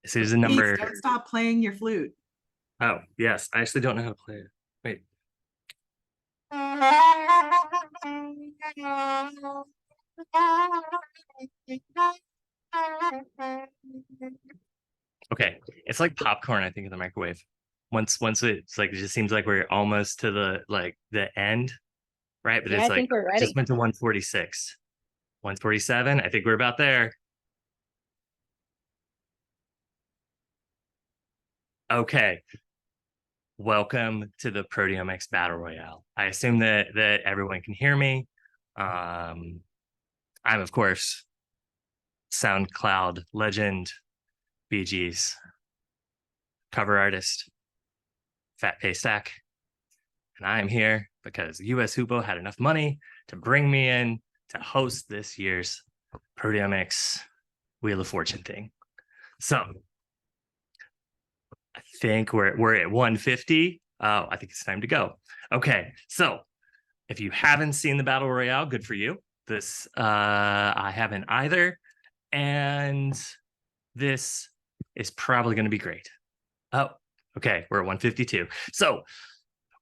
This is a Please number. don't stop playing your flute. Oh, yes. I actually don't know how to play it. Wait. Okay. It's like popcorn, I think, in the microwave. Once it's like, it just seems like we're almost to the end, right? But Yeah, it's I like think we're just ready. went to 146. 147. I think we're about there. Okay. Welcome to the Proteomics Battle Royale. I assume that everyone can hear me. I'm, of course, SoundCloud legend, BG's cover artist, Fat Pay Stack. And I am here because US HUPO had enough money to bring me in to host this year's Proteomics Wheel of Fortune thing. So I think we're at 150. I think it's time to go. Okay, so if you haven't seen the Battle Royale, good for you. This I haven't either, and this is probably going to be great. Oh, okay, we're at 152. So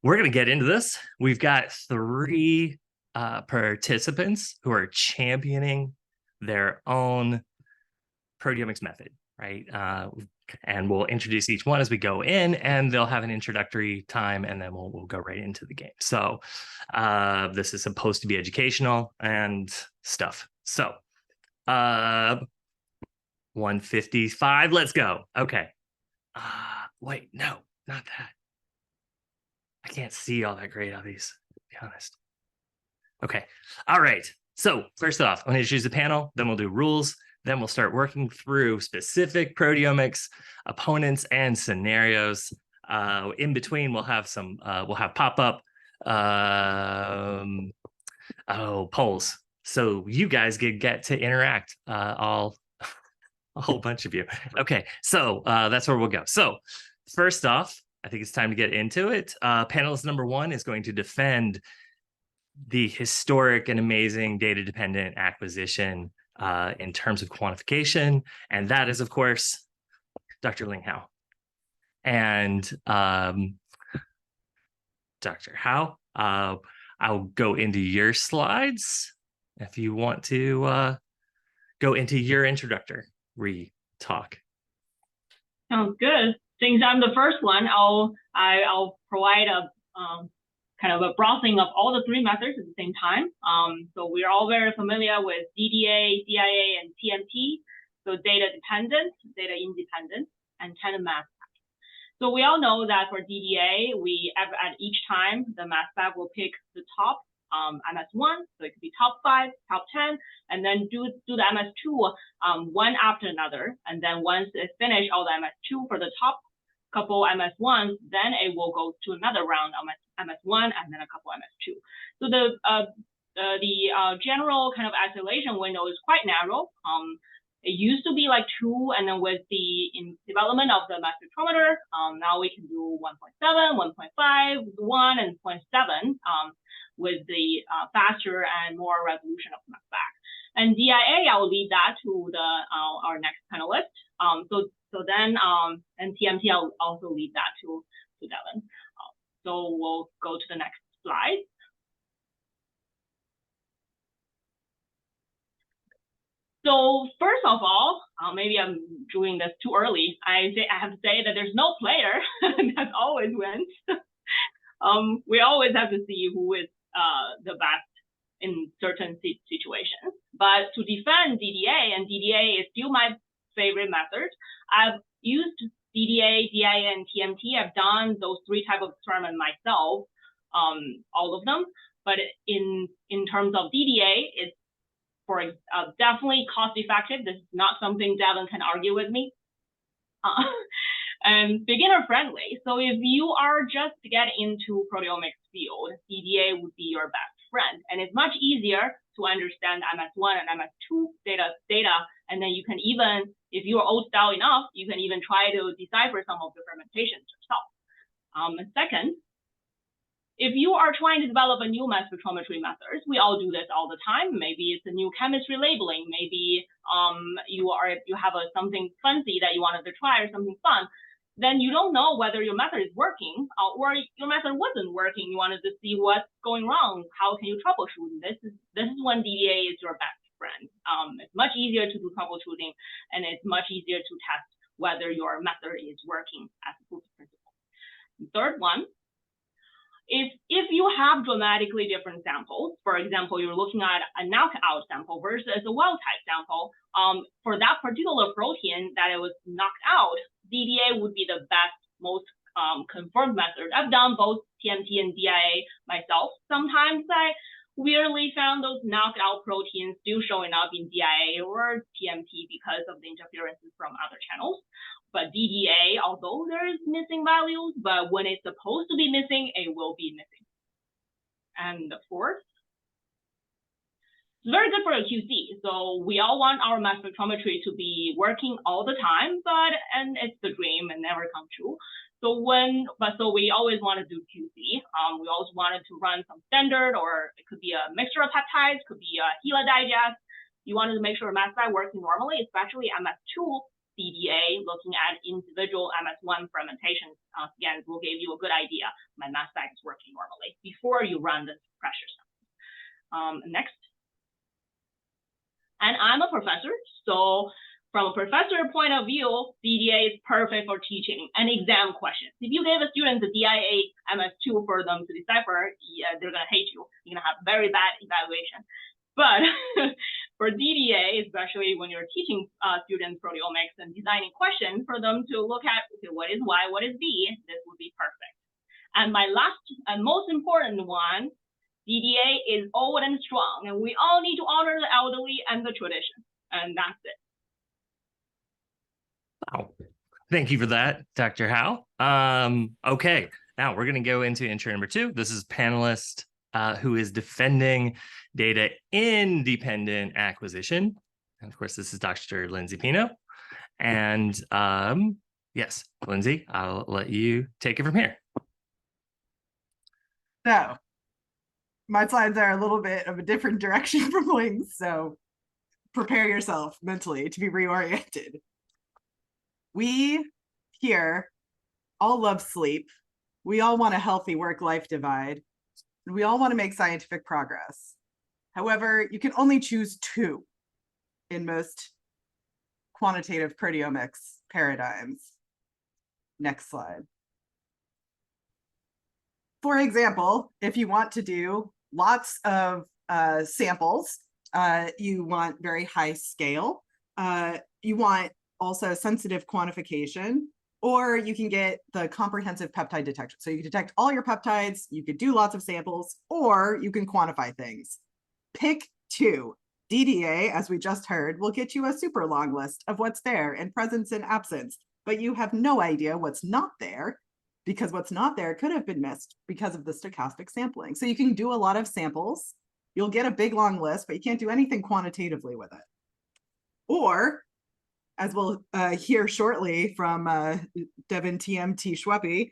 we're going to get into this. We've got three participants who are championing their own proteomics method, right? And we'll introduce each one as we go in, and they'll have an introductory time, and then we'll go right into the game. So this is supposed to be educational and stuff. So 155, let's go. Okay. Wait, no, not that. I can't see all that great on these, to be honest. Okay. All right. So first off, I'm going to choose the panel, then we'll do rules. Then we'll start working through specific proteomics opponents and scenarios. In between, we'll have pop-up polls. So you guys get to interact, a whole bunch of you. Okay, so that's where we'll go. So first off, I think it's time to get into it. Panelist number one is going to defend the historic and amazing data-dependent acquisition in terms of quantification. And that is, of course, Dr. Ling Hao. And Dr. Hao, I'll go into your slides if you want to go into your introductory talk. Sounds good. Since I'm the first one, I'll provide a kind of a browsing of all the three methods at the same time. So we're all very familiar with DDA, DIA, and TMT. So data dependent, data independent, and tandem mass spec. So we all know that for DDA, at each time, the mass spec will pick the top MS1, so it could be top 5, top 10, and then do the MS2 one after another. And then once it's finished all the MS2 for the top couple MS1s, then it will go to another round of MS1 and then a couple MS2. So the general kind of isolation window is quite narrow. It used to be like 2, and then with the development of the mass spectrometer, now we can do 1.7, 1.5, 1, and 0.7 with the faster and more resolution of mass spec. And DIA, I will leave that to our next panelist. So then, and TMT, I'll also leave that to Devin. So we'll go to the next slide. So first of all, maybe I'm doing this too early. I have to say that there's no player that always wins. We always have to see who is the best in certain situations. But to defend DDA, and DDA is still my favorite method, I've used DDA, DIA, and TMT. I've done those 3 types of experiments myself, all of them. But in terms of DDA, it's definitely cost effective. This is not something Devin can argue with me. And beginner friendly. So if you are just getting into proteomics field, DDA would be your best friend. And it's much easier to understand MS1 and MS2 data, and then you can even, if you're old style enough, you can even try to decipher some of the fermentations yourself. And second, if you are trying to develop a new mass spectrometry method, we all do this all the time. Maybe it's a new chemistry labeling. Maybe you have something fancy that you wanted to try or something fun. Then you don't know whether your method is working or your method wasn't working. You wanted to see what's going wrong. How can you troubleshoot? This is when DDA is your best friend. It's much easier to do troubleshooting, and it's much easier to test whether your method is working as a proof of principle. The third one, if you have dramatically different samples, for example, you're looking at a knockout sample versus a wild type sample, for that particular protein that it was knocked out, DDA would be the best, most confirmed method. I've done both TMT and DIA myself. Sometimes I weirdly found those knockout proteins still showing up in DIA or TMT because of the interferences from other channels. But DDA, although there is missing values, but when it's supposed to be missing, it will be missing. And the fourth, it's very good for a QC. So we all want our mass spectrometry to be working all the time, and it's the dream and never come true. So we always want to do QC. We always wanted to run some standard, or it could be a mixture of peptides, could be a HeLa digest. You wanted to make sure mass spec working normally, especially MS2 DDA, looking at individual MS1 fermentations scans will give you a good idea. My mass spec is working normally before you run the pressure sample. Next. And I'm a professor, so from a professor point of view, DDA is perfect for teaching and exam questions. If you gave a student the DIA MS2 for them to decipher, they're going to hate you. You're going to have very bad evaluation. But for DDA, especially when you're teaching students proteomics and designing questions for them to look at, okay, what is Y, what is B, this would be perfect. And my last and most important one, DDA is old and strong, and we all need to honor the elderly and the tradition. And that's it. Wow. Thank you for that, Dr. Howe. Okay, now we're going to go into intro number 2. This is panelist who is defending data independent acquisition. And of course, this is Dr. Lindsay Pino. And yes, Lindsay, I'll let you take it from here. So my slides are a little bit of a different direction from Ling's, so prepare yourself mentally to be reoriented. We here all love sleep. We all want a healthy work-life divide. And we all want to make scientific progress. However, you can only choose 2 in most quantitative proteomics paradigms. Next slide. For example, if you want to do lots of samples, you want very high scale, you want also sensitive quantification, or you can get the comprehensive peptide detection. So you can detect all your peptides, you could do lots of samples, or you can quantify things. Pick 2. DDA, as we just heard, will get you a super long list of what's there in presence and absence, but you have no idea what's not there, because what's not there could have been missed because of the stochastic sampling. So you can do a lot of samples, you'll get a big long list, but you can't do anything quantitatively with it. Or, as we'll hear shortly from Devin TMT Schweppe,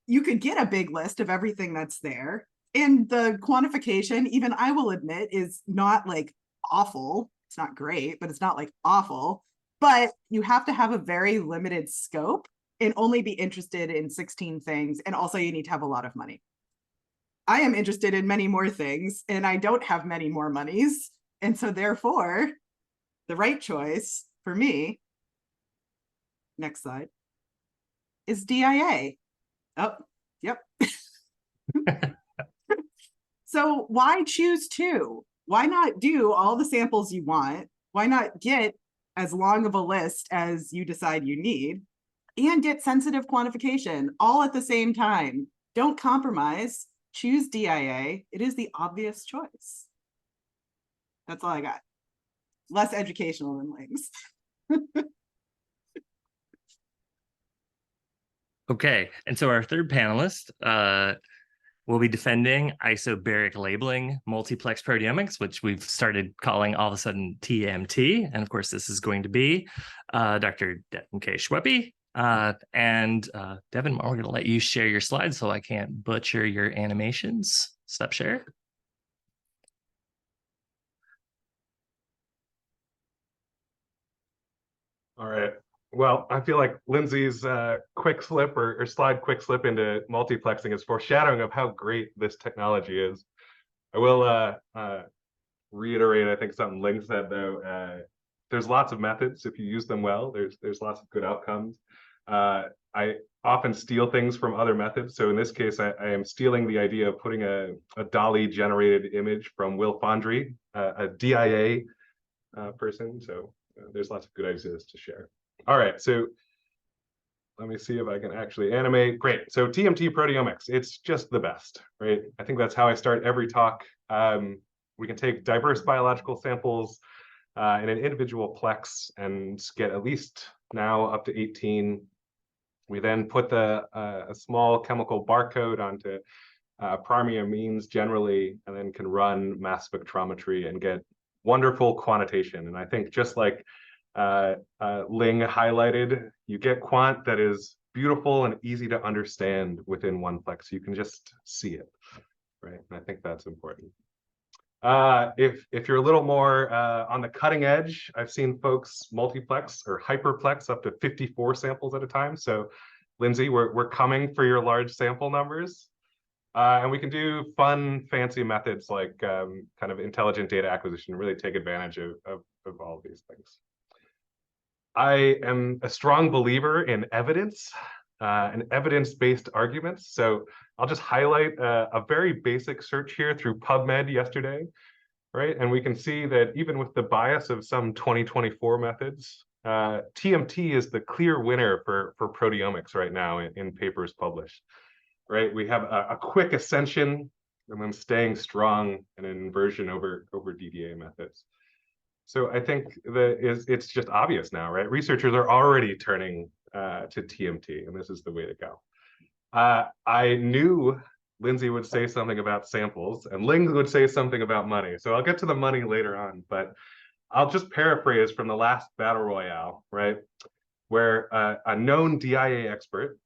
you could get a big list of everything that's there. And the quantification, even I will admit, is not like awful. It's not great, but it's not like awful. But you have to have a very limited scope and only be interested in 16 things. And also you need to have a lot of money. I am interested in many more things, and I don't have many more monies. And so therefore, the right choice for me, next slide, is DIA. Oh, yep. So why choose 2? Why not do all the samples you want? Why not get as long of a list as you decide you need and get sensitive quantification all at the same time? Don't compromise. Choose DIA. It is the obvious choice. That's all I got. Less educational than Ling's. Okay, and so our third panelist will be defending isobaric labeling multiplex proteomics, which we've started calling all of a sudden TMT. And of course, this is going to be Dr. Devin K. Schweppe. Devin, we're going to let you share your slides so I can't butcher your animations. Stop share. All right. Well, I feel like Lindsay's quick slip or slide quick slip into multiplexing is foreshadowing of how great this technology is. I will reiterate, I think, something Ling said, though. There's lots of methods. If you use them well, there's lots of good outcomes. I often steal things from other methods. So in this case, I am stealing the idea of putting a DALL-E generated image from Will Fondry, a DIA person. So there's lots of good ideas to share. All right, so let me see if I can actually animate. Great. So TMT proteomics, it's just the best, right? I think that's how I start every talk. We can take diverse biological samples in an individual plex and get at least now up to 18. We then put a small chemical barcode onto primary amines generally, and then can run mass spectrometry and get wonderful quantitation. And I think just like Ling highlighted, you get quant that is beautiful and easy to understand within one plex. You can just see it, right? And I think that's important. If you're a little more on the cutting edge, I've seen folks multiplex or hyperplex up to 54 samples at a time. So Lindsay, we're coming for your large sample numbers. And we can do fun, fancy methods like kind of intelligent data acquisition, really take advantage of all of these things. I am a strong believer in evidence and evidence-based arguments. So I'll just highlight a very basic search here through PubMed yesterday, right? And we can see that even with the bias of some 2024 methods, TMT is the clear winner for proteomics right now in papers published, right? We have a quick ascension and then staying strong and an inversion over DDA methods. So I think that it's just obvious now, right? Researchers are already turning to TMT, and this is the way to go. I knew Lindsay would say something about samples, and Ling would say something about money. So I'll get to the money later on, but I'll just paraphrase from the last Battle Royale, right? Where a known DIA expert,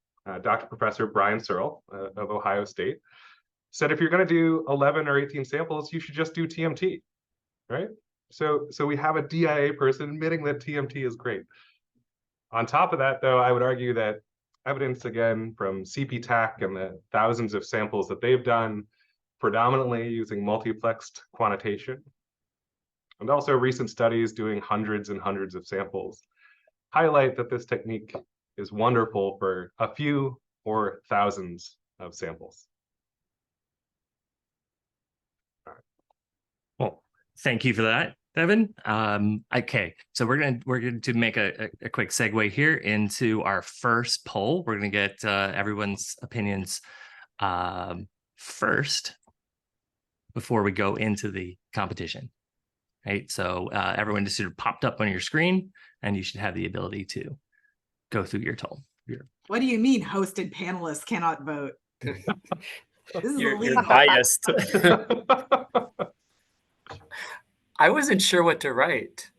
Dr. Professor Brian Searle of Ohio State, said if you're going to do 11 or 18 samples, you should just do TMT, right? So we have a DIA person admitting that TMT is great. On top of that, though, I would argue that evidence, again, from CPTAC and the thousands of samples that they've done, predominantly using multiplexed quantitation, and also recent studies doing hundreds and hundreds of samples, highlight that this technique is wonderful for a few or thousands of samples. Well, thank you for that, Devin. Okay, so we're going to make a quick segue here into our first poll. We're going to get everyone's opinions first before we go into the competition. Right, so everyone just sort of popped up on your screen, and you should have the ability to go through your poll. What do you mean hosted panelists cannot vote? This is You're illegal. biased. I wasn't sure what to write.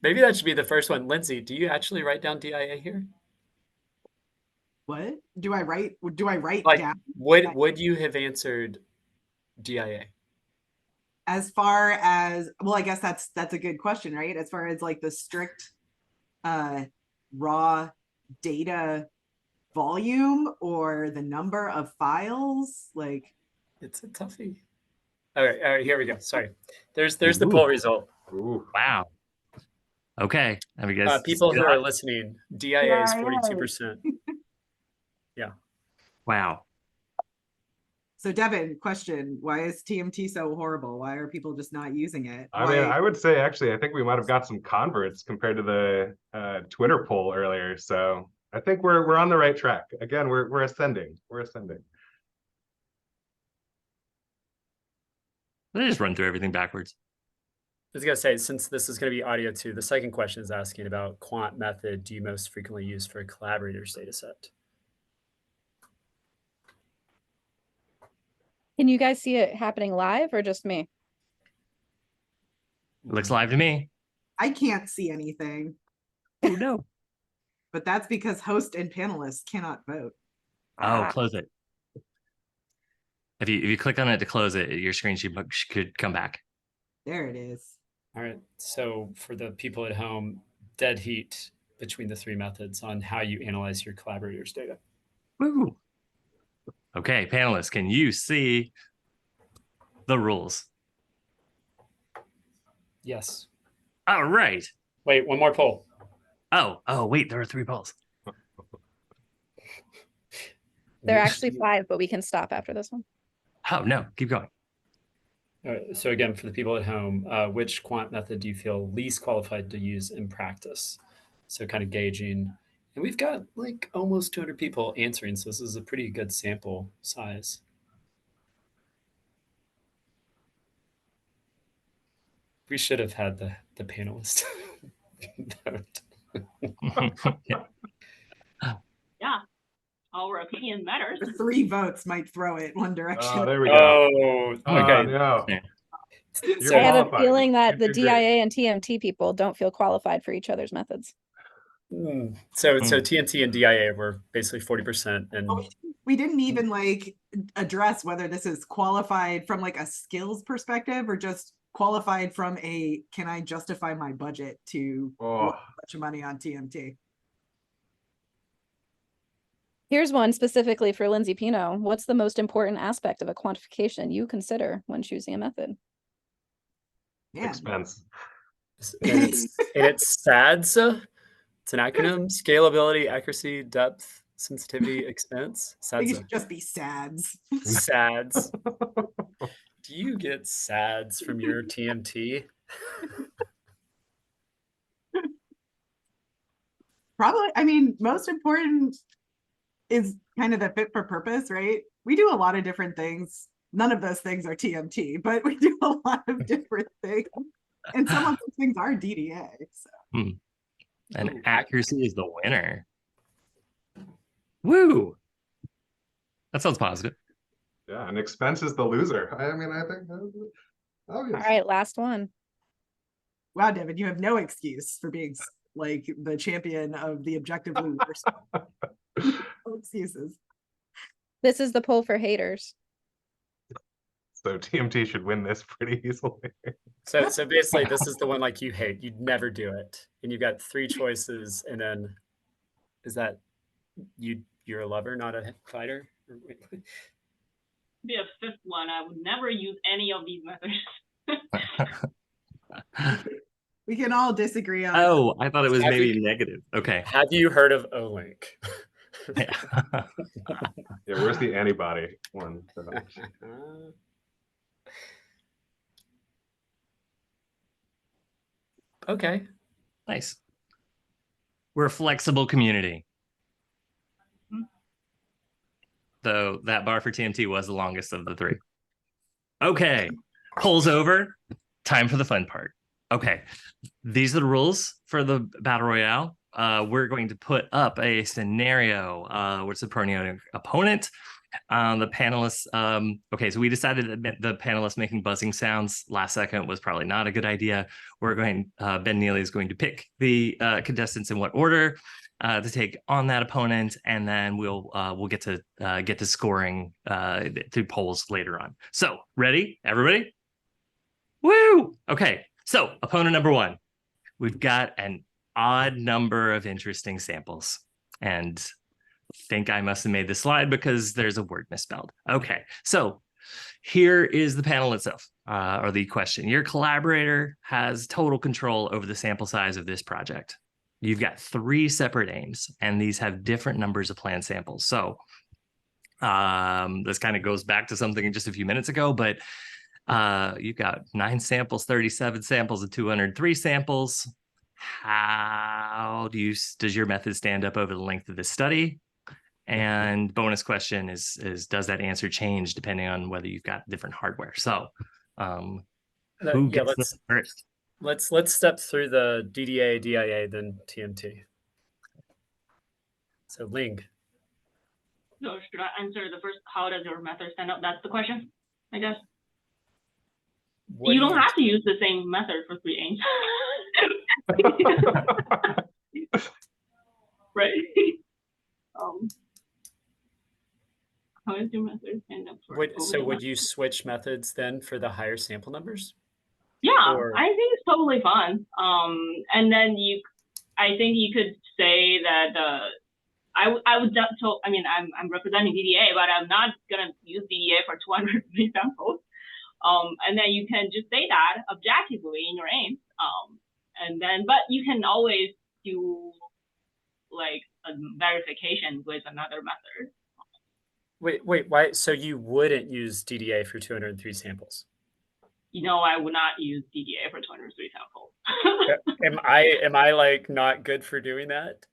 Maybe that should be the first one. Lindsay, do you actually write down DIA here? What do I write? Do I write Like, down? would you have answered DIA? As far as, well, I guess that's a good question, right? As far as like the strict raw data volume or the number of files, like It's a toughie. All right, here we go. Sorry. There's the poll result. Ooh. Wow. Okay. Have you guys People see who that? are listening, DIA is 42%. Yeah. Wow. So Devin, question, why is TMT so horrible? Why are people just not using it? I mean, I would say, actually, I think we might have got some converts compared to the Twitter poll earlier. So I think we're on the right track. Again, we're ascending. We're ascending. Let me just run through everything backwards. I was going to say, since this is going to be audio too, the second question is asking about quant method do you most frequently use for a collaborators data set? Can you guys see it happening live or just me? Looks live to me. I can't see anything. Oh no. But that's because host and panelists cannot vote. Oh, Ah. close it. If you click on it to close it, your screen could come back. There it is. All right. So for the people at home, dead heat between the three methods on how you analyze your collaborators' data. Woo. Okay, panelists, can you see the rules? Yes. All right. Wait, one more poll. Oh, wait, there are 3 polls. There are Which actually do you- 5, but we can stop after this one. Oh no, keep going. So again, for the people at home, which quant method do you feel least qualified to use in practice? So kind of gauging, and we've got like almost 200 people answering, so this is a pretty good sample size. We should have had the panelist vote. Yeah. Yeah, our opinion matters. The 3 votes might throw it one direction. Oh, there we go. Oh, okay. No. Yeah. You're I have a qualified. feeling that You the did great. DIA and TMT people don't feel qualified for each other's methods. So Hmm. TNT and DIA were basically 40%, and Oh, we didn't even like address whether this is qualified from like a skills perspective or just qualified from a can I justify my budget to Oh. a bunch of money on TMT. Here's one specifically for Lindsay Pino. What's the most important aspect of a quantification you consider when choosing a method? Man, Expense. and it's SADS. It's an acronym: scalability, accuracy, depth, sensitivity, expense. I think it SADS. should just be SADS. SADS. Do you get SADS from your TMT? Probably, I mean, most important is kind of the fit for purpose, right? We do a lot of different things. None of those things are TMT, but we do a lot of different things. And some of those things are DDA. So. And Ooh. accuracy is the winner. Woo! That sounds positive. Yeah, and expense is the loser. I mean, I think that's obvious. All right, last one. Wow, Devin, you have no excuse for being like the champion of the objectively worst. No excuses. This is the poll for haters. So TMT should win this pretty easily. So basically, this is the one like you hate. You'd never do it, and you've got 3 choices, and then is that you're a lover, not a fighter? Be a 5th one. I would never use any of these methods. We can all disagree on. Oh, I thought it was Have maybe you- negative. Okay. Have you heard of Olink? Yeah. Yeah, where's the antibody one? Okay. Nice. We're a flexible community. Though that bar for TMT was the longest of the 3. Okay, polls over. Time for the fun part. Okay, these are the rules for the Battle Royale. We're going to put up a scenario. What's the pronoun opponent? The panelists. Okay, so we decided that the panelists making buzzing sounds last second was probably not a good idea. We're going. Ben Neely is going to pick the contestants in what order to take on that opponent, and then we'll get to scoring through polls later on. So, ready, everybody? Woo! Okay, so opponent number 1. We've got an odd number of interesting samples, and think I must have made this slide because there's a word misspelled. Okay, so here is the panel itself, or the question. Your collaborator has total control over the sample size of this project. You've got 3 separate aims, and these have different numbers of planned samples. So this kind of goes back to something just a few minutes ago, but you've got 9 samples, 37 samples, and 203 samples. How does your method stand up over the length of this study? And bonus question is does that answer change depending on whether you've got different hardware? So who gets this first? Let's step through the DDA, DIA, then TMT. So Ling. So should I answer the first? How does your method stand up? That's the question, I guess. What You do don't have to use the same method for 3 aims. Right. um, how is your method end up for So would you switch methods then for the higher sample numbers? Yeah, Or I think it's totally fun. And then I think you could say that I would so I mean I'm representing DDA, but I'm not gonna use DDA for 203 samples. And then you can just say that objectively in your aims. And then but you can always do like a verification with another method. wait, why? So you wouldn't use DDA for 203 samples? I would not use DDA for 203 samples. Am I like not good for doing that?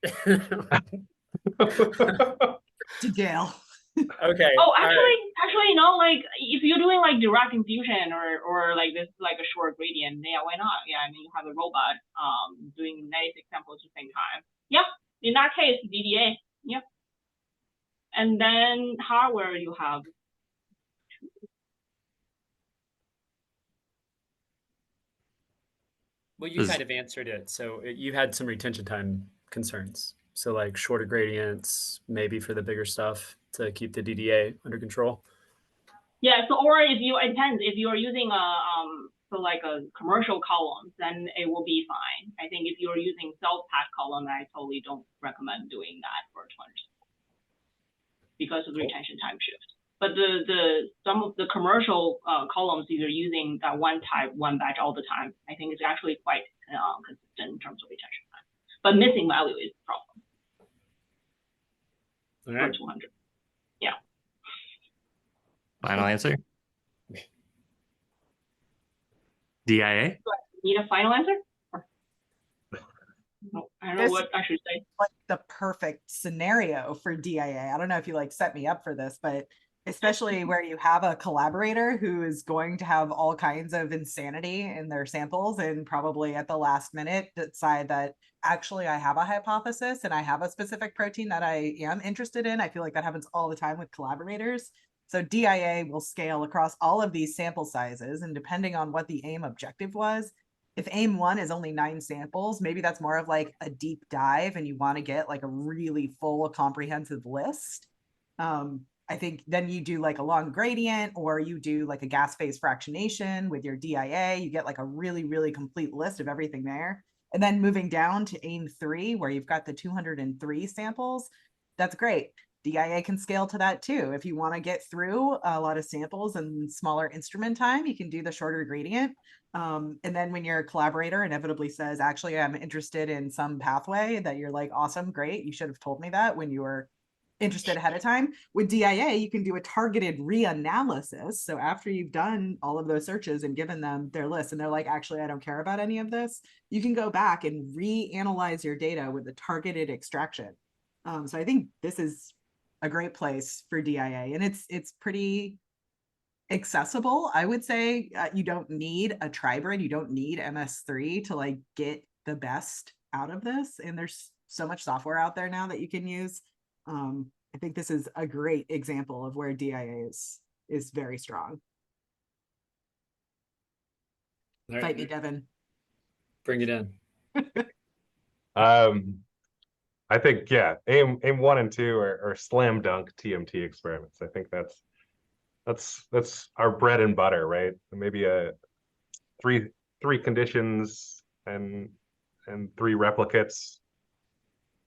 To jail. Okay. Oh, all right. actually, like if you're doing like direct infusion or like this, like a short gradient, yeah, why not? Yeah, I mean, you have a robot doing 96 samples at the same time. Yeah, in that case, DDA. Yep. And then hardware, you have. Well, you kind of answered it. So you had some retention time concerns. So like shorter gradients, maybe for the bigger stuff to keep the DDA under control. Yeah. So, or if you're using like a commercial column, then it will be fine. I think if you're using self-pack column, I totally don't recommend doing that for 20 because of the retention time shift. But some of the commercial columns, you're using that one type, one batch all the time. I think it's actually quite consistent in terms of retention time. But missing value is the problem. All right. For 200. Yeah. Final answer? DIA? Need a final answer? No, I don't know what I should say. Like the perfect scenario for DIA. I don't know if you like set me up for this, but especially where you have a collaborator who is going to have all kinds of insanity in their samples and probably at the last minute decide that actually I have a hypothesis and I have a specific protein that I am interested in. I feel like that happens all the time with collaborators. So DIA will scale across all of these sample sizes, and depending on what the aim objective was, if aim 1 is only 9 samples, maybe that's more of like a deep dive and you want to get like a really full comprehensive list. I think then you do like a long gradient, or you do like a gas phase fractionation with your DIA. You get like a really, really complete list of everything there. And then moving down to aim 3, where you've got the 203 samples, that's great. DIA can scale to that too. If you want to get through a lot of samples and smaller instrument time, you can do the shorter gradient. And then when your collaborator inevitably says, actually, I'm interested in some pathway, that you're like, awesome, great. You should have told me that when you were interested ahead of time. With DIA, you can do a targeted reanalysis. So after you've done all of those searches and given them their list, and they're like, actually, I don't care about any of this, you can go back and reanalyze your data with a targeted extraction. So I think this is a great place for DIA, and it's pretty accessible. I would say you don't need a tribrid, you don't need MS3 to like get the best out of this. And there's so much software out there now that you can use. I think this is a great example of where DIA is very strong. Right. Fight me, Devin. Bring it in. I think, yeah, aim 1 and 2 are slam dunk TMT experiments. I think that's our bread and butter, right? Maybe three conditions and 3 replicates.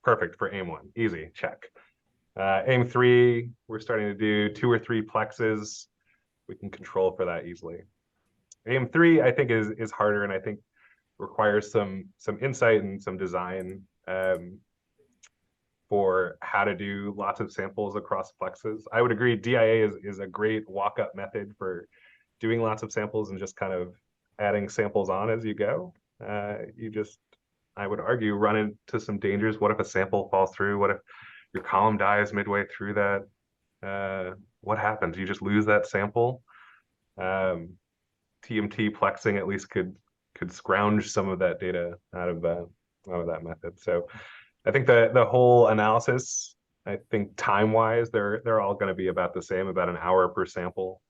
Perfect for aim 1. Easy, check. Aim 3, we're starting to do 2 or 3 plexes. We can control for that easily. Aim 3, I think, is harder, and I think requires some insight and some design for how to do lots of samples across plexes. I would agree DIA is a great walk-up method for doing lots of samples and just kind of adding samples on as you go. I would argue, run into some dangers. What if a sample falls through? What if your column dies midway through that? What happens? You just lose that sample. TMT plexing at least could scrounge some of that data out of that method. So I think the whole analysis, I think time-wise, they're all going to be about the same, about an hour per sample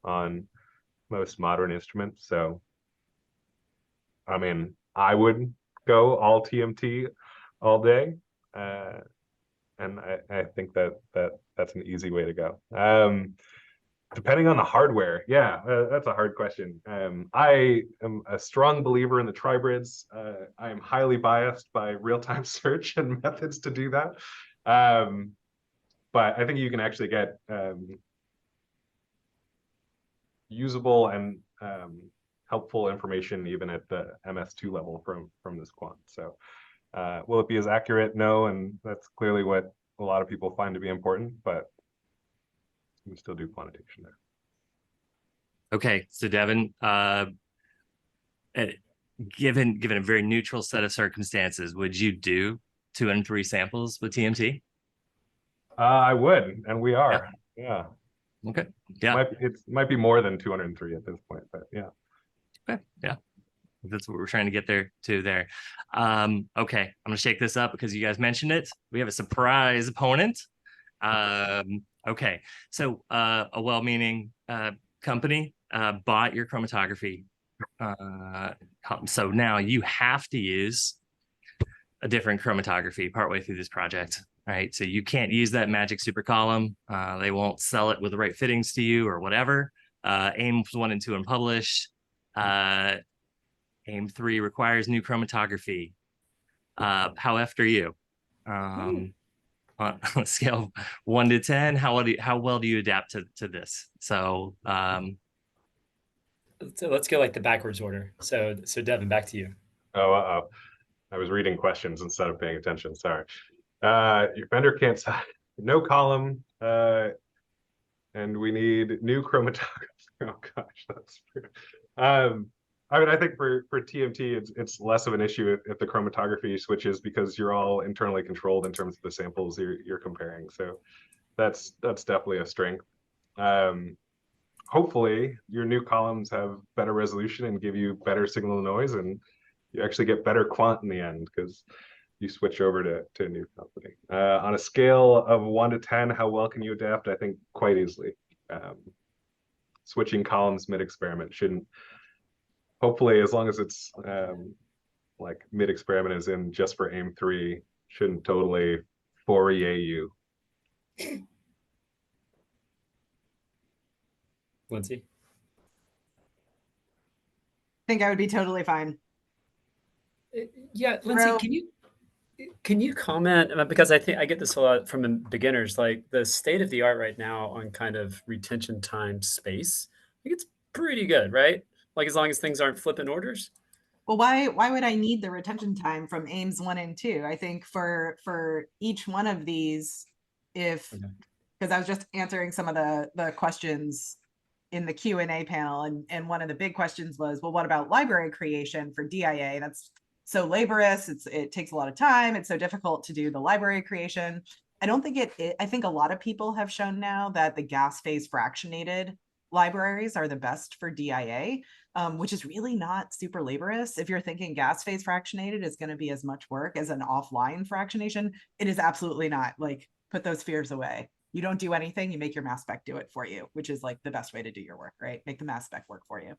on most modern instruments. So, I mean, I would go all TMT all day. And I think that's an easy way to go. Depending on the hardware, yeah, that's a hard question. I am a strong believer in the tribrids. I am highly biased by real-time search and methods to do that. But I think you can actually get usable and helpful information even at the MS2 level from this quant. So will it be as accurate? No, and that's clearly what a lot of people find to be important, but we still do quantitation there. Okay, so Devin, given a very neutral set of circumstances, would you do 2 and 3 samples with TMT? I would, and we are. Yeah. Okay. Yeah. It might be more than 203 at this point, but yeah. Okay. Yeah. That's what we're trying to get there to there. Okay, I'm gonna shake this up because you guys mentioned it. We have a surprise opponent. Okay, so a well-meaning company bought your chromatography. So now you have to use a different chromatography partway through this project, right? So you can't use that magic super column. They won't sell it with the right fittings to you or whatever. AIM 1 and 2 unpublished. AIM 3 requires new chromatography. How effed are you? On a scale of 1 to 10, how well do you adapt to this? So let's go like the backwards order. So Devin, back to you. Oh, I was reading questions instead of paying attention. Sorry. Your vendor can't sign. No column. And we need new chromatography. Oh gosh, that's I mean, I think for TMT, it's less of an issue if the chromatography switches because you're all internally controlled in terms of the samples you're comparing. So that's definitely a strength. Hopefully, your new columns have better resolution and give you better signal to noise, and you actually get better quant in the end because you switch over to a new company. On a scale of 1 to 10, how well can you adapt? I think quite easily. Switching columns mid-experiment shouldn't, hopefully, as long as it's like mid-experiment is in just for AIM 3, shouldn't totally fourier you. Lindsay? I think I would be totally fine. Yeah, Lindsay, can you comment, because I think I get this a lot from beginners, like the state of the art right now on kind of retention time space. I think it's pretty good, right? Like as long as things aren't flipping orders. Well, why would I need the retention time from AIMS 1 and 2? I think for each one of these, because I was just answering some of the questions in the Q&A panel, and one of the big questions was, well, what about library creation for DIA? That's so laborious. It takes a lot of time. It's so difficult to do the library creation. I don't think I think a lot of people have shown now that the gas phase fractionated libraries are the best for DIA, which is really not super laborious. If you're thinking gas phase fractionated is going to be as much work as an offline fractionation, it is absolutely not. Like, put those fears away. You don't do anything, you make your mass spec do it for you, which is like the best way to do your work, right? Make the mass spec work for you.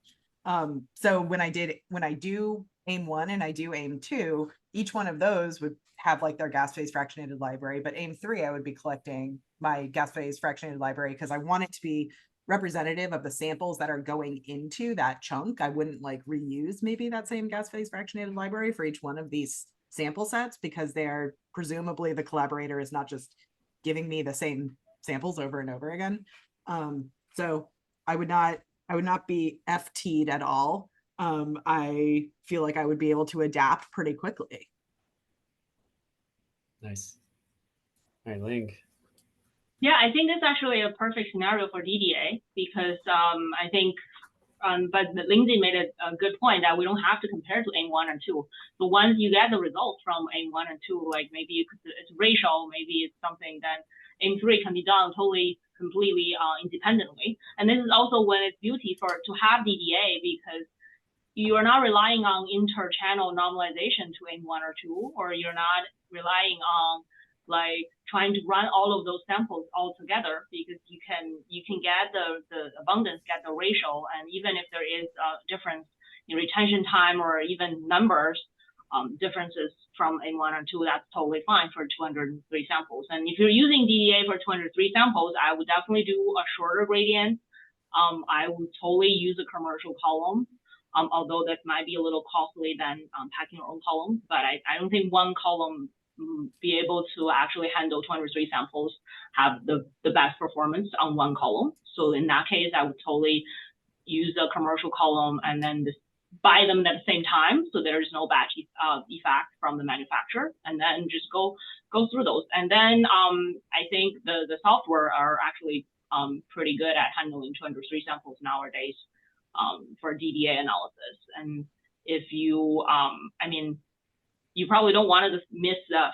So when I do AIM 1 and I do AIM 2, each one of those would have like their gas phase fractionated library, but AIM 3, I would be collecting my gas phase fractionated library because I want it to be representative of the samples that are going into that chunk. I wouldn't like reuse maybe that same gas phase fractionated library for each one of these sample sets because they're presumably the collaborator is not just giving me the same samples over and over again. So I would not be FT'd at all. I feel like I would be able to adapt pretty quickly. Nice. All right, Ling. Yeah, I think that's actually a perfect scenario for DDA because I think, but Lindsay made a good point that we don't have to compare to AIM 1 and 2. So once you get the results from AIM 1 and 2, like maybe it's racial, maybe it's something that AIM 3 can be done completely independently. And this is also when it's beauty to have DDA because you are not relying on inter-channel normalization to AIM 1 or 2, or you're not relying on like trying to run all of those samples all together because you can get the abundance, get the ratio, and even if there is a difference in retention time or even numbers, differences from A1 or 2, that's totally fine for 203 samples. And if you're using DDA for 203 samples, I would definitely do a shorter gradient. I would totally use a commercial column, although that might be a little costly than packing your own column. But I don't think one column be able to actually handle 203 samples have the best performance on one column. So in that case, I would totally use a commercial column and then buy them at the same time, so there's no batch effect from the manufacturer, and then just go through those. And then I think the software are actually pretty good at handling 203 samples nowadays for DDA analysis. And if you, I mean, you probably don't want to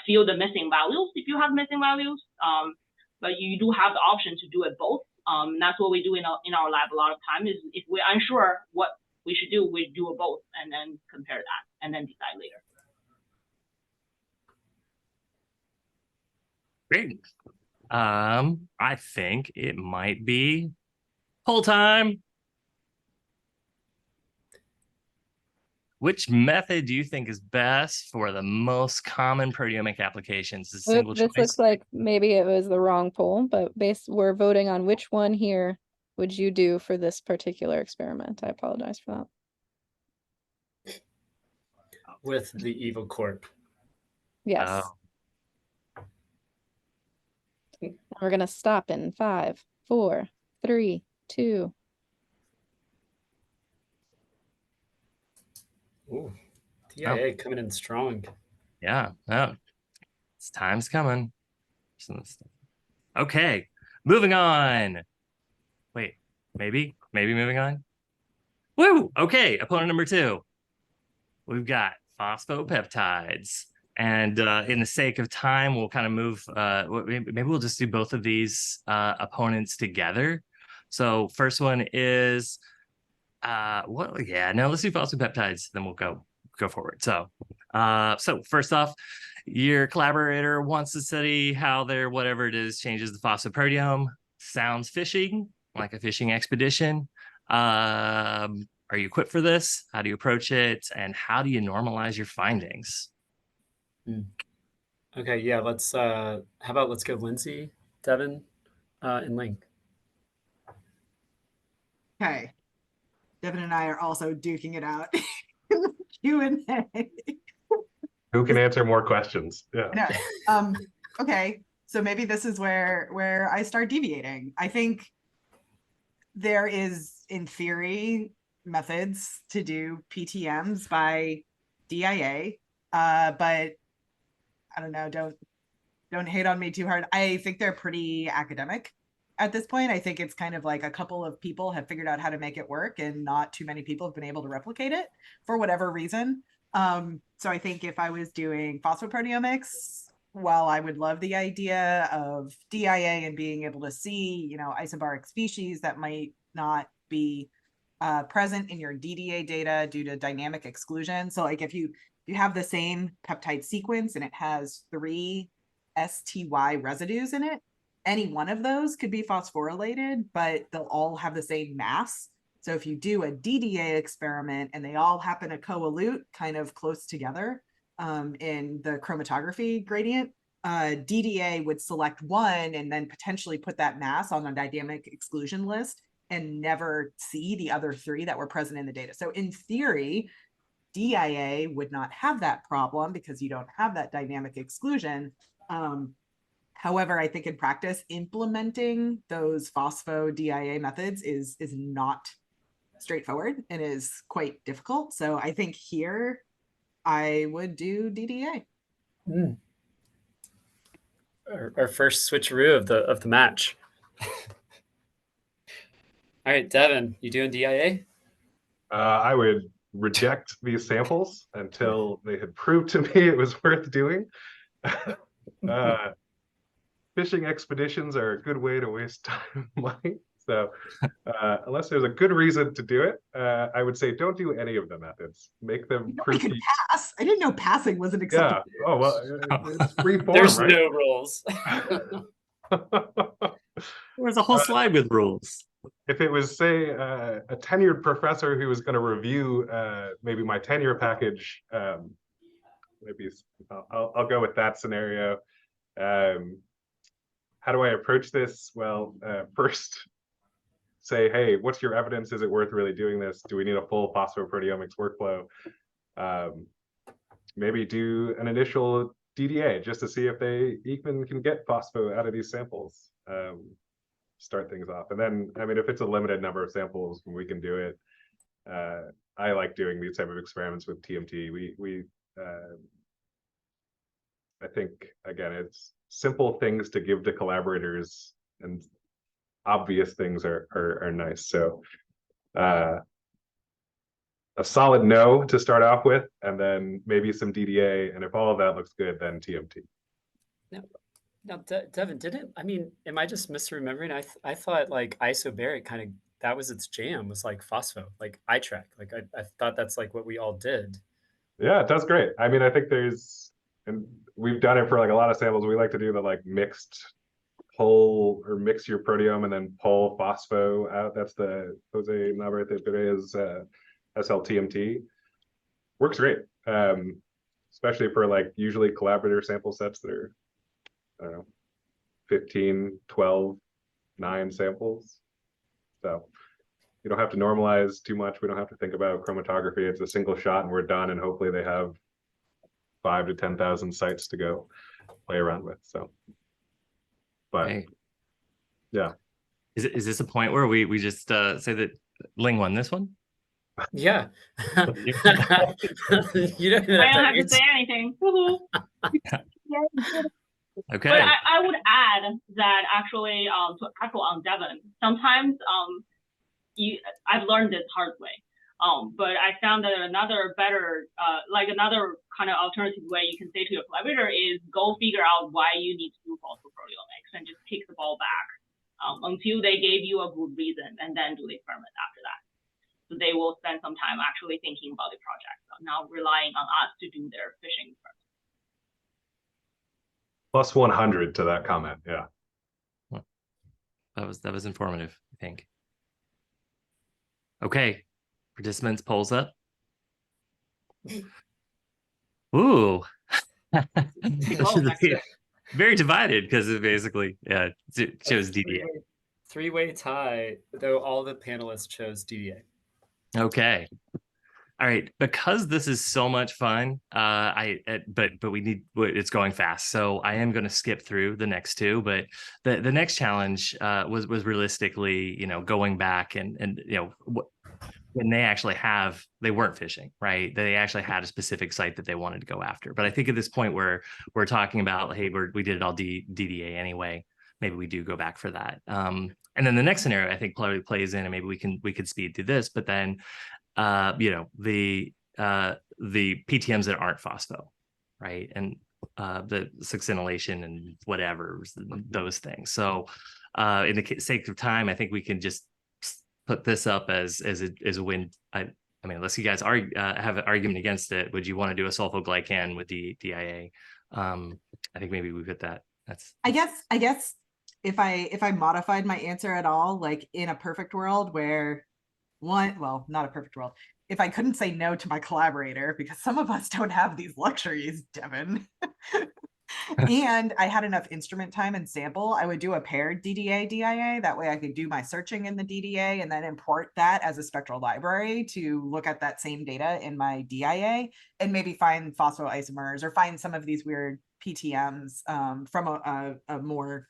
feel the missing values if you have missing values, but you do have the option to do it both. That's what we do in our lab a lot of time, is if we're unsure what we should do, we do it both and then compare that and then decide later. Great. I think it might be poll time. Which method do you think is best for the most common proteomic applications? Is single This choice? looks like maybe it was the wrong poll, but we're voting on which one here would you do for this particular experiment. I apologize for that. With the Evil Corp. Yes. Oh. And we're gonna stop in 5, 4, 3, 2. Ooh, TIA coming in strong. Yeah, no, it's time's coming. Okay, moving on. Wait, maybe moving on. Woo! Okay, opponent number 2. We've got phosphopeptides. And in the sake of time, we'll kind of move, maybe we'll just do both of these opponents together. So first one is, let's do phosphopeptides, then we'll go forward. So first off, your collaborator wants to study how their whatever it is changes the phosphoproteome. Sounds fishing, like a fishing expedition. Are you equipped for this? How do you approach it? And how do you normalize your findings? Okay, yeah, let's how about let's go Lindsay, Devin, and Ling. Okay. Devin and I are also duking it out in the Q&A. Who can answer more questions? Yeah. Okay, so maybe this is where I start deviating. I think there is, in theory, methods to do PTMs by DIA, but I don't know, don't hate on me too hard. I think they're pretty academic at this point. I think it's kind of like a couple of people have figured out how to make it work and not too many people have been able to replicate it for whatever reason. So I think if I was doing phosphoproteomics, while I would love the idea of DIA and being able to see, isobaric species that might not be present in your DDA data due to dynamic exclusion. So like if you have the same peptide sequence and it has 3 STY residues in it, any one of those could be phosphorylated, but they'll all have the same mass. So if you do a DDA experiment and they all happen to coalute kind of close together in the chromatography gradient, DDA would select one and then potentially put that mass on a dynamic exclusion list and never see the other 3 that were present in the data. So in theory, DIA would not have that problem because you don't have that dynamic exclusion. However, I think in practice, implementing those phospho-DIA methods is not straightforward and is quite difficult. So I think here I would do DDA. Our first switcheroo of the match. All right, Devin, you doing DIA? I would reject these samples until they had proved to me it was worth doing. Fishing expeditions are a good way to waste time and money. So unless there's a good reason to do it, I would say don't do any of the methods. Make them We could pass. I didn't know passing wasn't acceptable. Yeah. Oh, well, it's free form, There's right? no rules. There's a whole slide with rules. If it was, say, a tenured professor who was going to review maybe my tenure package, maybe I'll go with that scenario. How do I approach this? Well, first say, hey, what's your evidence? Is it worth really doing this? Do we need a full phosphoproteomics workflow? Maybe do an initial DDA just to see if they even can get phospho out of these samples. Start things off. And then, I mean, if it's a limited number of samples, we can do it. I like doing these type of experiments with TMT. I think, again, it's simple things to give to collaborators, and obvious things are nice. So a solid no to start off with, and then maybe some DDA. And if all of that looks good, then TMT. Now, Devin, I mean, am I just misremembering? I thought like isobaric kind of, that was its jam, was like phospho, like iTrack. Like I thought that's like what we all did. Yeah, it does great. I mean, I think and we've done it for like a lot of samples. We like to do the like mixed pull or mix your proteome and then pull phospho out. That's the Jose Navarrete-Perez SLTMT. Works great. Especially for like usually collaborator sample sets that are, I don't know, 15, 12, 9 samples. So you don't have to normalize too much. We don't have to think about chromatography. It's a single shot and we're done. And hopefully they have 5,000 to 10,000 sites to go play around with. So, but Hey. yeah. Is this a point where we just say that Ling won this one? Yeah. You don't even I have don't to have to say anything. Woohoo. Okay. But I would add that actually, to echo on Devin, sometimes I've learned this hard way. But I found that another better, like another kind of alternative way you can say to your collaborator is go figure out why you need to do phosphoproteomics and just kick the ball back until they gave you a good reason, and then do the experiment after that. So they will spend some time actually thinking about the project, not relying on us to do their fishing first. Plus 100 to that comment. Yeah. That was informative, I think. Okay. Participants, polls up. Ooh. Very divided because it basically, yeah, it shows DDA. Three-way tie, though all the panelists chose DDA. Okay. All right, because this is so much fun, but we need, it's going fast, so I am going to skip through the next two. But the next challenge was realistically, going back and when they weren't fishing, right? They actually had a specific site that they wanted to go after. But I think at this point where we're talking about, hey, we did it all DDA anyway, maybe we do go back for that. And then the next scenario I think probably plays in, and maybe we could speed through this, but then the PTMs that aren't phospho, right? And the succinylation and whatever, those things. So in the sake of time, I think we can just put this up as a win. I mean, unless you guys have an argument against it, would you want to do a sulfoglycan with the DIA? I think maybe we put that. I guess if I modified my answer at all, like in a perfect world where well, not a perfect world, if I couldn't say no to my collaborator, because some of us don't have these luxuries, Devin, and I had enough instrument time and sample, I would do a paired DDA DIA. That way I could do my searching in the DDA and then import that as a spectral library to look at that same data in my DIA and maybe find phosphoisomers or find some of these weird PTMs from a more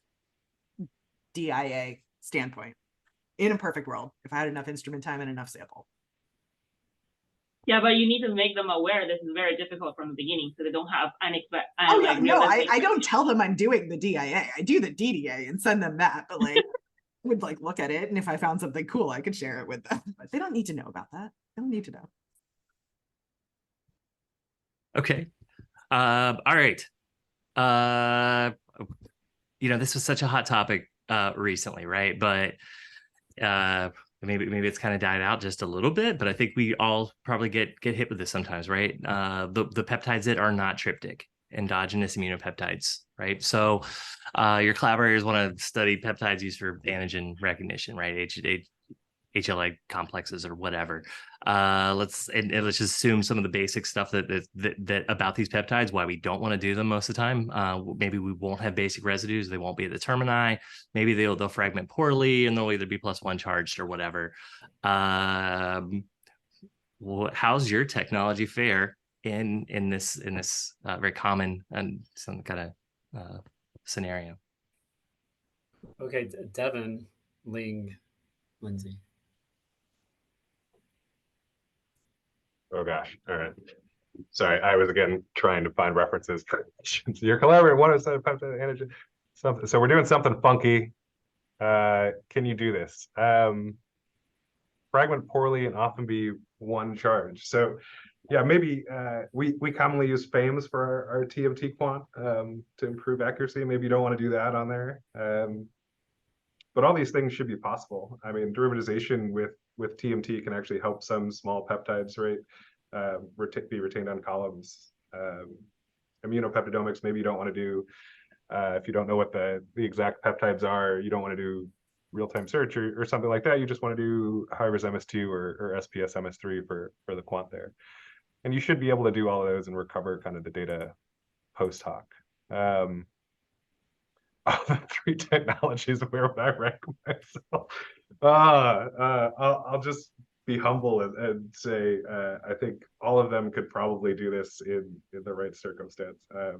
DIA standpoint. In a perfect world, if I had enough instrument time and enough sample. Yeah, but you need to make them aware this is very difficult from the beginning, so they don't have unexpected. Oh yeah, no, I don't tell them I'm doing the DIA. I do the DDA and send them that, but like would like look at it, and if I found something cool, I could share it with them. But they don't need to know about that. They don't need to know. Okay. All right. This was such a hot topic recently, right? But maybe it's kind of died out just a little bit, but I think we all probably get hit with this sometimes, right? The peptides that are not tryptic, endogenous immunopeptides, right? So your collaborators want to study peptides used for antigen recognition, right? HLA complexes or whatever. Let's just assume some of the basic stuff that about these peptides, why we don't want to do them most of the time. Maybe we won't have basic residues. They won't be at the termini. Maybe they'll fragment poorly and they'll either be +1 charged or whatever. How's your technology fare in this very common and some kind of scenario? Okay, Devin, Ling, Lindsay. Oh gosh. All right. Sorry, I was again trying to find references. You're collaborating one of the peptide antigen. Something. So we're doing something funky. Can you do this? Fragment poorly and often be 1 charge. So yeah, maybe we commonly use FAMES for our TMT quant to improve accuracy. Maybe you don't want to do that on there. But all these things should be possible. I mean, derivatization with TMT can actually help some small peptides, right, be retained on columns. Immunopeptidomics, maybe you don't want to do, if you don't know what the exact peptides are, you don't want to do real-time search or something like that. You just want to do Harvard's MS2 or SPS MS3 for the quant there. And you should be able to do all of those and recover kind of the data post hoc. Of the 3 technologies, where would I rank myself? I'll just be humble and say I think all of them could probably do this in the right circumstance. I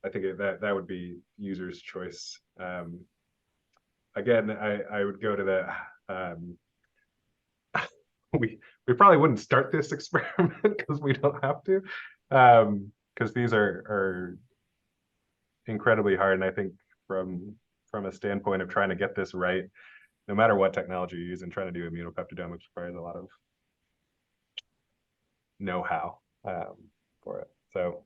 think that would be user's choice. Again, I would go to the we probably wouldn't start this experiment because we don't have to, because these are incredibly hard. And I think from a standpoint of trying to get this right, no matter what technology you use, and trying to do immunopeptidomics requires a lot of know-how for it. So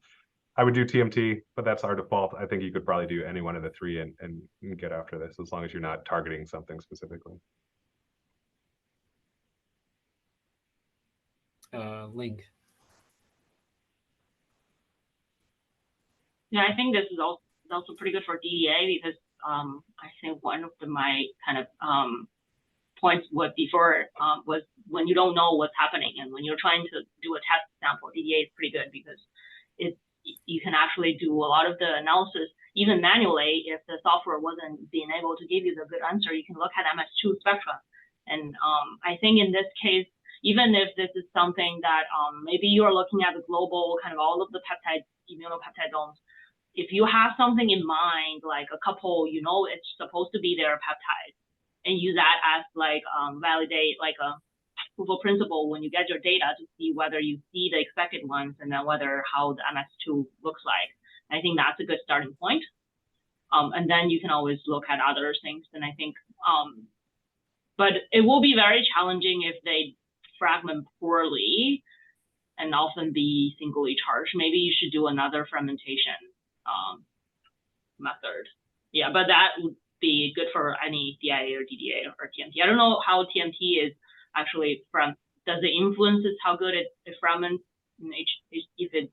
I would do TMT, but that's our default. I think you could probably do any one of the 3 and get after this, as long as you're not targeting something specifically. Ling. Yeah, I think this is also pretty good for DDA because I think one of my kind of points before was when you don't know what's happening and when you're trying to do a test sample, DDA is pretty good because you can actually do a lot of the analysis even manually. If the software wasn't being able to give you the good answer, you can look at MS2 spectra. And I think in this case, even if this is something that maybe you're looking at the global kind of all of the peptides, immunopeptidomes, if you have something in mind, like a couple, it's supposed to be their peptides, and use that as like validate like a proof of principle when you get your data to see whether you see the expected ones and then how the MS2 looks like. I think that's a good starting point. And then you can always look at other things. And I think, but it will be very challenging if they fragment poorly and often be singly charged. Maybe you should do another fermentation method. Yeah, but that would be good for any DIA or DDA or TMT. I don't know how TMT is actually does it influence how good it fragments if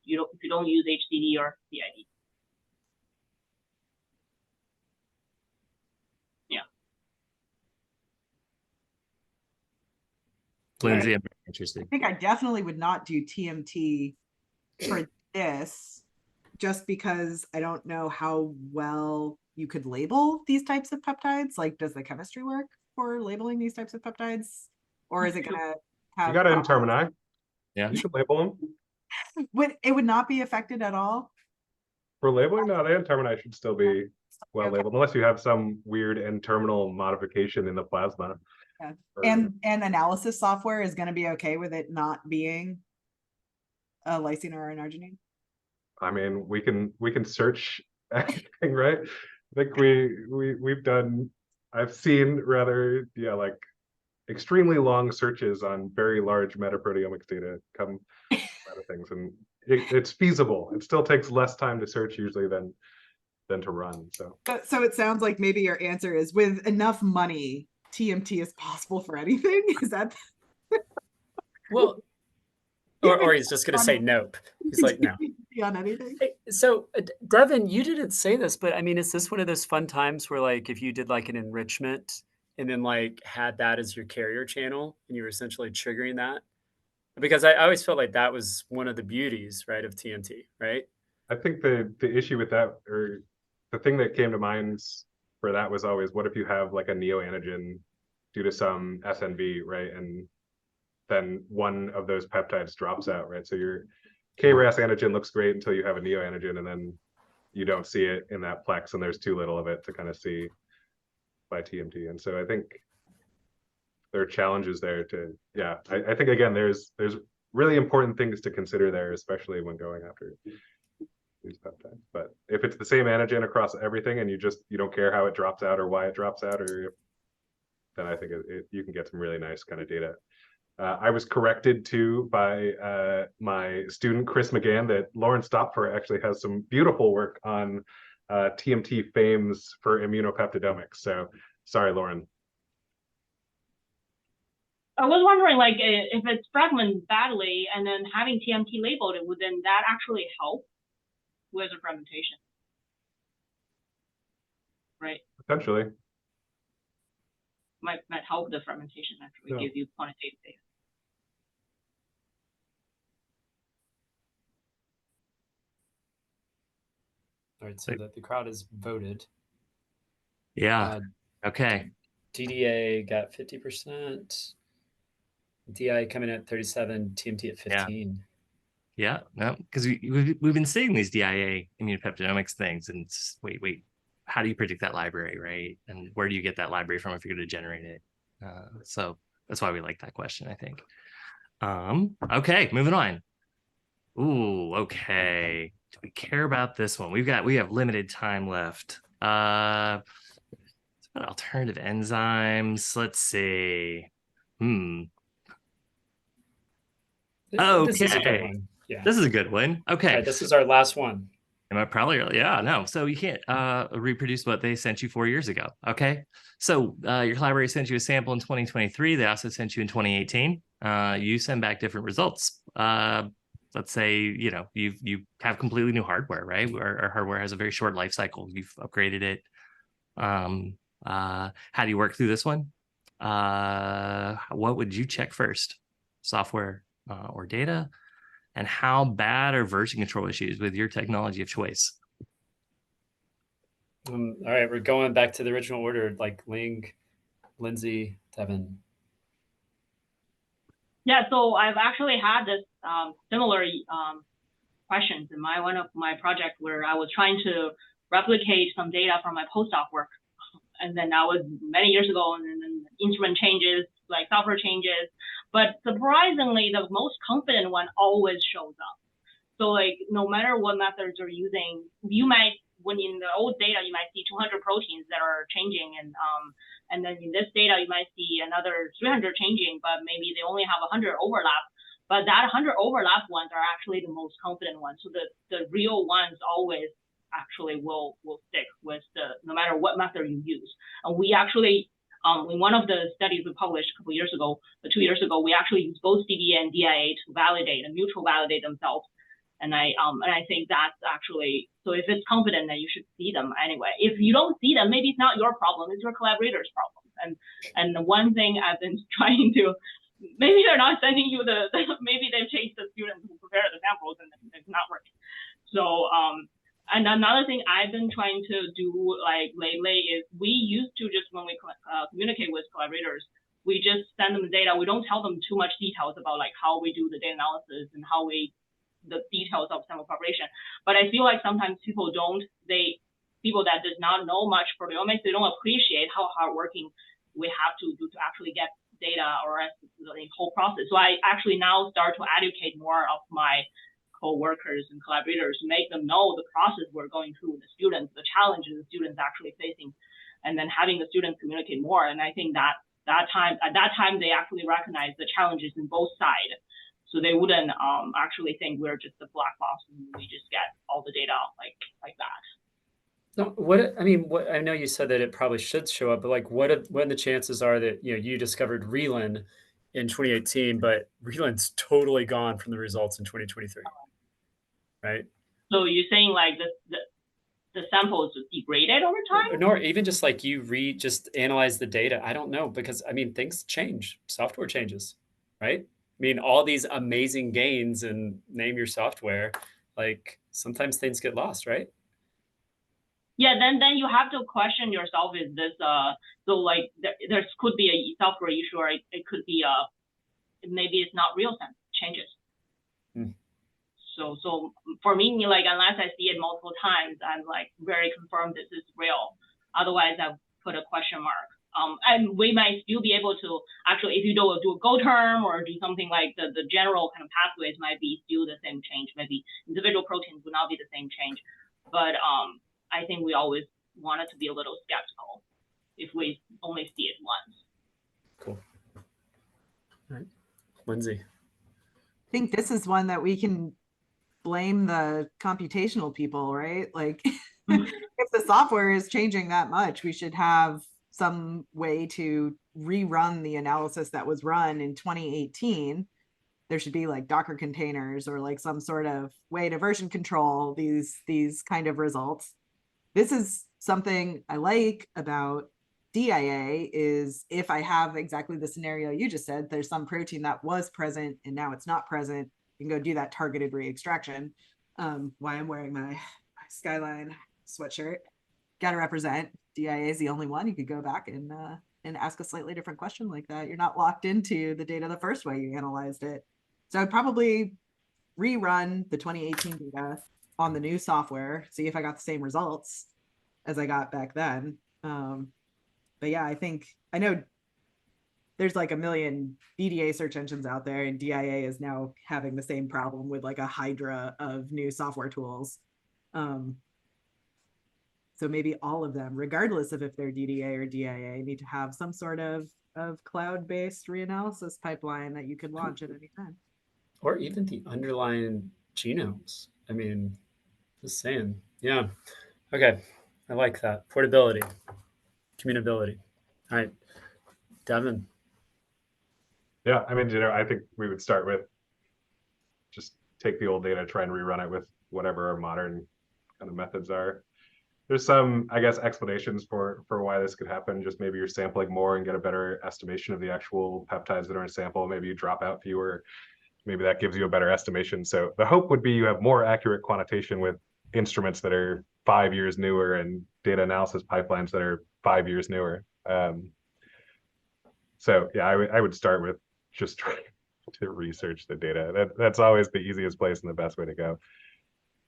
you don't use HDD or PID? Yeah. Lindsay, I'm very interested. I think I definitely would not do TMT for this, just because I don't know how well you could label these types of peptides. Like, does the chemistry work for labeling these types of peptides? Or is it going to have... You got it in termini. Yeah. You should label them. It would not be affected at all? For labeling, no, the N-termini should still be well labeled, unless you have some weird N-terminal modification in the plasma. Yeah. Or, And analysis software is going to be okay with it not being a lysine or an arginine? I mean, we can search anything, right? I think we've done, I've seen rather, yeah, like extremely long searches on very large metaproteomics data come out of things, and it's feasible. It still takes less time to search usually than to run. So it sounds like maybe your answer is, with enough money, TMT is possible for anything. Is that? Well, or he's just going to say nope. He's like, no. On anything. Hey, so Devin, you didn't say this, but I mean, is this one of those fun times where, like, if you did like an enrichment and then like had that as your carrier channel and you were essentially triggering that? Because I always felt like that was one of the beauties, right, of TMT, right? I think the issue with that, or the thing that came to mind for that, was always, what if you have like a neoantigen due to some SNV, right? And then one of those peptides drops out, right? So your KRAS antigen looks great until you have a neoantigen, and then you don't see it in that plex, and there's too little of it to kind of see by TMT. And so I think there are challenges there to, yeah, I think again, there's really important things to consider there, especially when going after these peptides. But if it's the same antigen across everything and you don't care how it drops out or why it drops out, then I think you can get some really nice kind of data. I was corrected too by my student Chris McGann that Lauren Stopfer actually has some beautiful work on TMT FAMEs for immunopeptidomics. So sorry, Lauren. I was wondering, like, if it's fragmented badly and then having TMT labeled, would then that actually help with the fragmentation? Right? Potentially. Might help the fragmentation actually give you quantitative data. All right, so that the crowd has voted. Yeah. Okay. DDA got 50%. DI coming at 37, TMT at 15. Yeah, no, because we've been seeing these DIA immunopeptidomics things, and it's, wait, how do you predict that library, right? And where do you get that library from if you're going to generate it? So that's why we like that question, I think. Okay, moving on. Ooh, okay. Do we care about this one? We have limited time left. Alternative enzymes. Let's see. Okay. This is a good one. Yeah. This is a good one. Okay. Right, this is our last one. Am I probably? Yeah, no. So you can't reproduce what they sent you 4 years ago. Okay. So your collaborator sent you a sample in 2023. They also sent you in 2018. You send back different results. Let's say, you have completely new hardware, right? Our hardware has a very short life cycle. You've upgraded it. How do you work through this one? What would you check first? Software or data? And how bad are version control issues with your technology of choice? All right, we're going back to the original order, like Ling, Lindsay, Devin. Yeah, so I've actually had this similar questions in one of my projects where I was trying to replicate some data from my postdoc work. And then that was many years ago, and then instrument changes, like software changes. But surprisingly, the most confident one always shows up. So like, no matter what methods you're using, you might, when in the old data, you might see 200 proteins that are changing. And then in this data, you might see another 300 changing, but maybe they only have 100 overlap. But that 100 overlap ones are actually the most confident ones. So the real ones always actually will stick with no matter what method you use. And we actually, in one of the studies we published a couple years ago, 2 years ago, we actually used both CDA and DIA to validate and mutual validate themselves. And I think that's actually, so if it's confident, then you should see them anyway. If you don't see them, maybe it's not your problem, it's your collaborator's problem. And the one thing I've been trying to, maybe they're not sending you maybe they've changed the students who prepare the samples and it's not working. So, and another thing I've been trying to do like lately is we used to just, when we communicate with collaborators, we just send them the data. We don't tell them too much details about like how we do the data analysis and the details of sample preparation. But I feel like sometimes people that does not know much proteomics, they don't appreciate how hardworking we have to do to actually get data or the whole process. So I actually now start to educate more of my co-workers and collaborators, make them know the process we're going through with the students, the challenges the students actually facing, and then having the students communicate more. And I think at that time they actually recognize the challenges in both sides. So they wouldn't actually think we're just a black box and we just get all the data like that. So I know you said that it probably should show up, but like what the chances are that you discovered Relin in 2018, but Relin's totally gone from the results in 2023, right? So you're saying like the samples degraded over time? Nor even just like you just analyze the data. I don't know, because I mean, things change, software changes, right? I mean, all these amazing gains and name your software, like sometimes things get lost, right? Yeah, then you have to question yourself, is this so like there could be a software issue, or it could be maybe it's not real changes. So for me, like, unless I see it multiple times, I'm like very confirmed this is real. Otherwise, I put a question mark. And we might still be able to actually, if you do a go term or do something like the general kind of pathways might be still the same change. Maybe individual proteins would not be the same change. But I think we always wanted to be a little skeptical if we only see it once. Cool. All right, Lindsay. I think this is one that we can blame the computational people, right? Like if the software is changing that much, we should have some way to rerun the analysis that was run in 2018. There should be like Docker containers or like some sort of way to version control these kind of results. This is something I like about DIA, is if I have exactly the scenario you just said, there's some protein that was present and now it's not present, you can go do that targeted re-extraction. Why I'm wearing my Skyline sweatshirt. Got to represent. DIA is the only one. You could go back and ask a slightly different question like that. You're not locked into the data the first way you analyzed it. So I'd probably rerun the 2018 data on the new software, see if I got the same results as I got back then. But yeah, I know there's like a million DDA search engines out there, and DIA is now having the same problem with like a hydra of new software tools. So maybe all of them, regardless of if they're DDA or DIA, need to have some sort of cloud-based reanalysis pipeline that you could launch at any time. Or even the underlying genomes. I mean, just saying. Yeah. Okay. I like that. Portability, commutability. All right. Devin. Yeah, I mean, I think we would start with just take the old data, try and rerun it with whatever our modern kind of methods are. There's some, I guess, explanations for why this could happen. Just maybe you're sampling more and get a better estimation of the actual peptides that are in sample. Maybe you drop out fewer. Maybe that gives you a better estimation. So the hope would be you have more accurate quantitation with instruments that are 5 years newer and data analysis pipelines that are 5 years newer. So yeah, I would start with just trying to research the data. That's always the easiest place and the best way to go.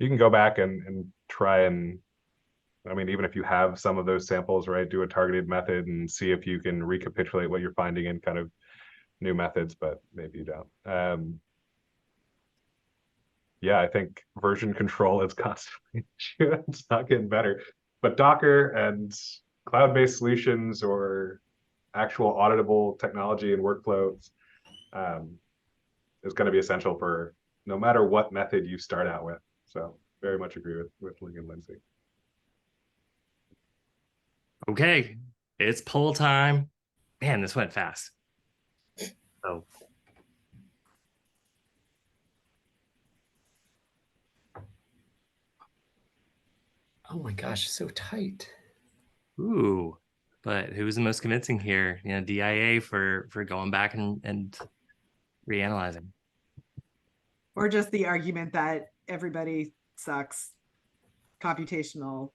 You can go back and try and, I mean, even if you have some of those samples, right, do a targeted method and see if you can recapitulate what you're finding in kind of new methods, but maybe you don't. Yeah, I think version control is constantly an issue. It's not getting better. But Docker and cloud-based solutions or actual auditable technology and workflows is going to be essential for no matter what method you start out with. So very much agree with Ling and Lindsay. Okay, it's poll time. Man, this went fast. So Oh my gosh, so tight. ooh, but who was the most convincing here? You know, DIA for going back and reanalyzing. Or just the argument that everybody sucks. Computational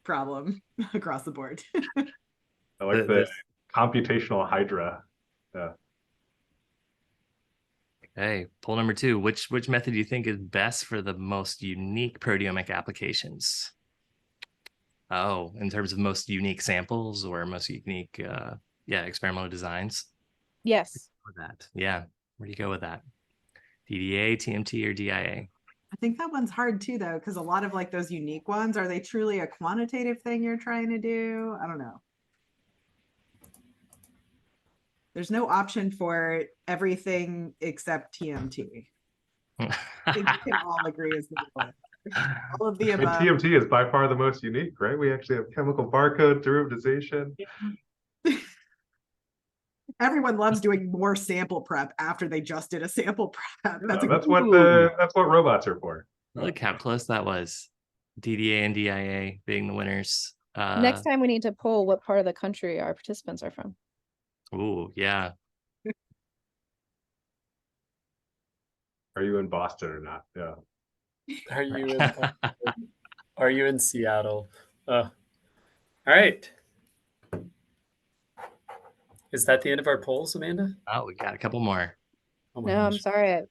problem across the board. I like the computational hydra. Yeah. Okay, poll number 2. Which method do you think is best for the most unique proteomic applications? Oh, in terms of most unique samples or most unique, experimental designs? Yes. With that, yeah. Where do you go with that? DDA, TMT, or DIA? I think that one's hard too, though, because a lot of like those unique ones, are they truly a quantitative thing you're trying to do? I don't know. There's no option for everything except TMT. I think we can all agree is the one. All of the And above. TMT is by far the most unique, right? We actually have chemical barcode derivatization. Everyone loves doing more sample prep after they just did a sample prep. That's like, what robots are for. Look how close that was. DDA and DIA being the winners. Next time we need to poll what part of the country our participants are from. Ooh, yeah. Are you in Boston or not? Yeah. Are you in Are you in Seattle? All right. Is that the end of our polls, Amanda? Oh, we got a couple more. Oh my No, I'm gosh. sorry.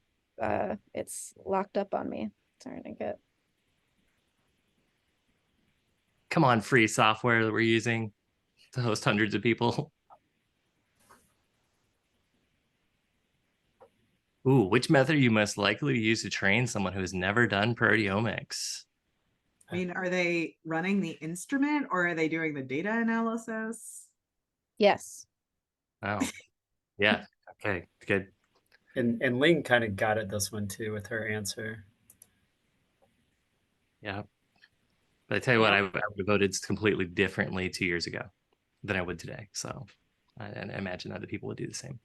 It's locked up on me. Sorry to get. Come on, free software that we're using to host hundreds of people. Ooh, which method are you most likely to use to train someone who has never done proteomics? I mean, are they running the instrument or are they doing the data analysis? Yes. Oh, yeah. Okay, good. And Ling kind of got at this one too with her answer. Yeah. But I tell you what, I would have voted completely differently 2 years ago than I would today. So I imagine other people would do the same.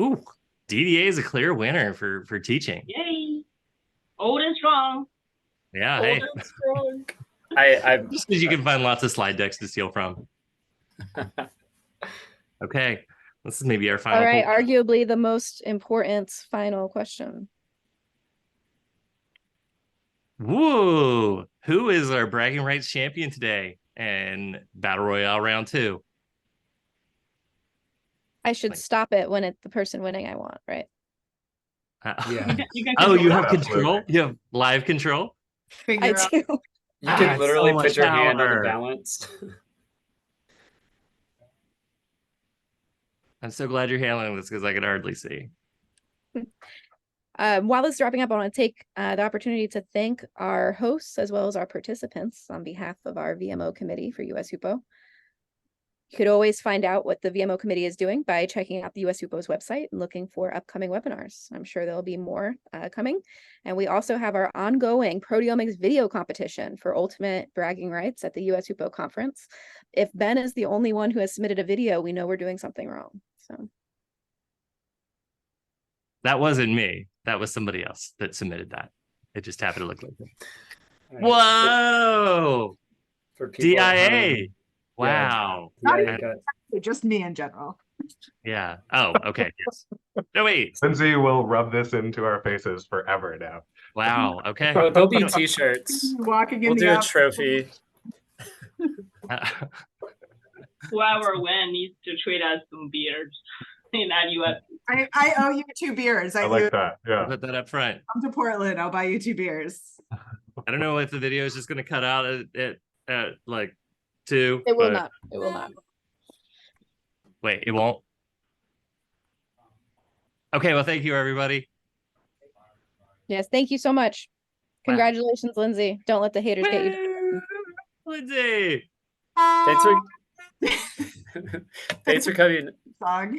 Ooh, DDA is a clear winner for teaching. Yay! Old and strong. Yeah, Old hey, and strong. I just because you can find lots of slide decks to steal from. Okay, this is maybe our final. All right. poll. Arguably the most important final question. Woo! Who is our bragging rights champion today and Battle Royale round 2? I should stop it when it's the person winning I want, right? Yeah. You can Oh, you control have that. Absolutely. control? You have live control? I Figure out. do. You Ah, can it's literally so put much your hand on the power. balance. I'm so glad you're handling this because I could hardly see. While this is wrapping up, I want to take the opportunity to thank our hosts as well as our participants on behalf of our VMO committee for US HUPO. You could always find out what the VMO committee is doing by checking out the US HUPO's website and looking for upcoming webinars. I'm sure there'll be more coming. And we also have our ongoing proteomics video competition for ultimate bragging rights at the US HUPO conference. If Ben is the only one who has submitted a video, we know we're doing something wrong. So That wasn't me. That was somebody else that submitted that. It just happened to look like me. All right. Whoa! For people at DIA. home, yeah, Wow. Not DIA even- got Just me in general. Yeah. Oh, okay. Yes. No, wait. Lindsay will rub this into our faces forever now. Wow. Okay. Oh, there'll be t-shirts. Walking in We'll the do a office. trophy. Whoever wins needs to treat us some beers in that US. I owe you 2 beers. I like that. Yeah. Put that up front. Come to Portland. I'll buy you 2 beers. I don't know if the video is just going to cut out at like 2. it will but- not. It will not. Wait, it won't. Okay. Well, thank you, everybody. Yes, thank you so much. Wow. Congratulations, Lindsay. Don't let the haters get you down. Woo! Lindsay. Thanks for thanks for coming. Song.